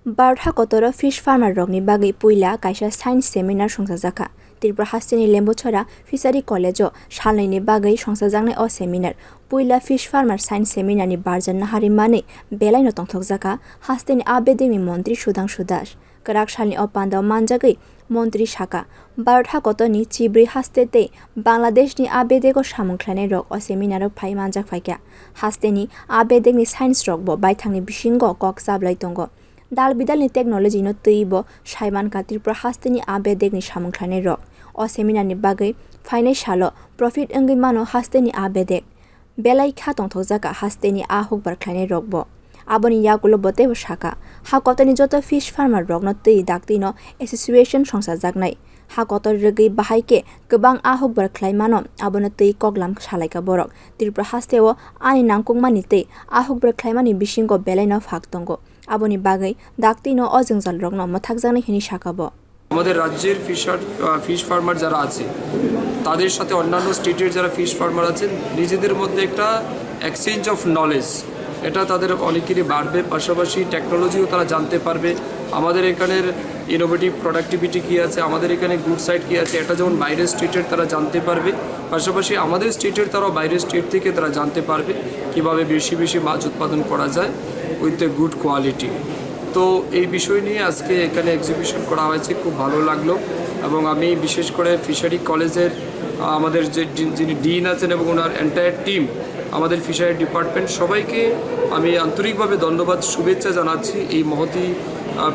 Bartha kotoro fish farmer rokni bagui puila kaisa science seminar songchajak. Tripura hasteni Lembuchara fishery college o salnaini bagui songchajaknai o seminar. Puila fish farmer science seminar ni barjanna harimani belai no tongthokjaka hasteni bedekni montri Shudhangshu. Kwrak salni o panda manjakha montri shaka. Bartha kotoni chibri hastete Bangladesh ni bedeko samungkhlainai rok o seminar o phai manjak phaikya. Hasteni bedekni science rok bo baithangni bisingo kok chablai tongo. Dal bidalni technology no teibo saiman Tripura hasteni bedekni samungkhlainai rok o seminar ni bagui phainai salo profit wngui mano hasteni bedek belai kha tongthokjaka hasteni hukbar khlainai rok bo aboni yakulo botebo saka hakotoni joto fish farmer rok no tei dakti no association songchajaknai hakotor rwgui bahaike kwbang hukbar khlai mano abono tei koklam salaika borok Tripura hasteo ani nangkukmani tei hukbar khlaimani bisingo belai no phak tongo aboni bagui dakti no ojongjal rok no mathakjaknai hini sakabo আমাদের রাজ্যের fish farmer যারা আছে তাদের সাথে অন্যান্য স্টেটের যারা fish farmer আছেন নিজেদের মধ্যে একটা এক্সচেঞ্জ অফ নলেজ এটা তাদের অনেকেরই বাড়বে পাশাপাশি টেকনোলজিও তারা জানতে পারবে আমাদের এখানের ইনোভেটিভ প্রোডাক্টিভিটি কী আছে আমাদের এখানে গুড সাইড কী আছে এটা যেমন বাইরের স্টেটের তারা জানতে পারবে পাশাপাশি আমাদের স্টেটের তারাও বাইরের স্টেট থেকে তারা জানতে পারবে কীভাবে বেশি বেশি মাছ উৎপাদন করা যায় উইথ এ গুড কোয়ালিটি তো এই বিষয় নিয়ে আজকে এখানে এক্সিবিশন করা হয়েছে খুব ভালো লাগলো এবং আমি বিশেষ করে ফিশারি কলেজের আমাদের যে যিনি ডিন আছেন এবং ওনার এন্টায়ার টিম আমাদের ফিশারি ডিপার্টমেন্ট সবাইকে আমি আন্তরিকভাবে ধন্যবাদ শুভেচ্ছা জানাচ্ছি এই মহতি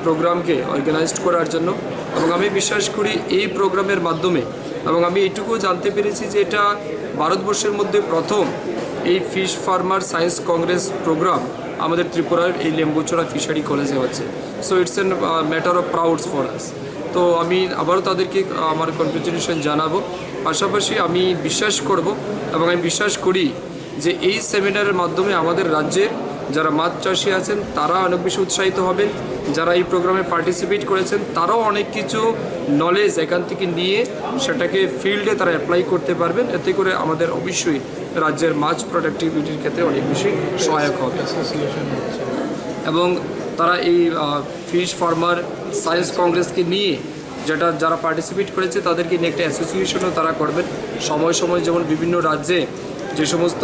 প্রোগ্রামকে অর্গানাইজ করার জন্য এবং আমি বিশ্বাস করি এই প্রোগ্রামের মাধ্যমে এবং আমি এইটুকু জানতে পেরেছি যে এটা ভারতবর্ষের মধ্যে প্রথম এই fish farmer science congress program আমাদের ত্রিপুরার এই লেম্বুচড়া ফিশারি কলেজে হচ্ছে so it's an matter of prouds for us তো আমি আবারও তাদেরকে আমার কনগ্রেচুলেশন জানাবো পাশাপাশি আমি বিশ্বাস করব এবং আমি বিশ্বাস করি যে এই সেমিনারের মাধ্যমে আমাদের রাজ্যের যারা মাছ চাষি আছেন তারা অনেক বেশি উৎসাহিত হবেন যারা এই প্রোগ্রামে পার্টিসিপেট করেছেন তারাও অনেক কিছু নলেজ এখান থেকে নিয়ে সেটাকে ফিল্ডে তারা অ্যাপ্লাই করতে পারবেন এতে করে আমাদের অবশ্যই রাজ্যের মাছ প্রোডাক্টিভিটির ক্ষেত্রে অনেক বেশি সহায়ক হবে এবং তারা এই ফিশ ফার্মার সায়েন্স কংগ্রেসকে নিয়ে যারা পার্টিসিপেট করেছে তাদেরকে নিয়ে একটা অ্যাসোসিয়েশনও তারা করবেন সময় সময় যেমন বিভিন্ন রাজ্যে যে সমস্ত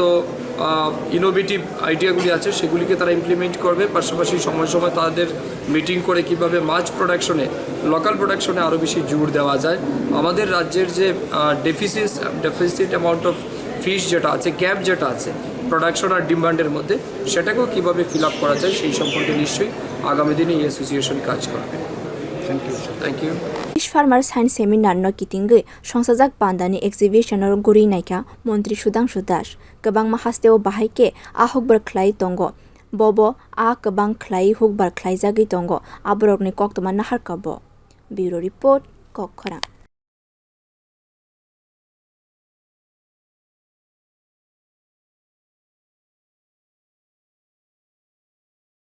ইনোভেটিভ আইডিয়াগুলি আছে সেগুলিকে তারা ইমপ্লিমেন্ট করবে পাশাপাশি সময় সময় তাদের মিটিং করে কিভাবে মাছ প্রোডাকশনে লোকাল প্রোডাকশনে আরও বেশি জোর দেওয়া যায় আমাদের রাজ্যের যে ডেফিসিট অ্যামাউন্ট অফ ফিশ যেটা আছে গ্যাপ যেটা আছে প্রোডাকশন আর ডিমান্ডের মধ্যে সেটাকেও কীভাবে ফিল আপ করা যায় সেই সম্পর্কে নিশ্চয়ই আগামী দিনে এই অ্যাসোসিয়েশন কাজ করবে thank you Fish farmer science seminar no kitingwi songchajak panda ni exhibition or goriwi naikha montri Shudhangshu kwbang ma hasteo bahaike hukbar khlai tongo bobo kwbang khlai hukbar khlaijagui tongo aborokni koktoma naharkabo bureau report Kwrak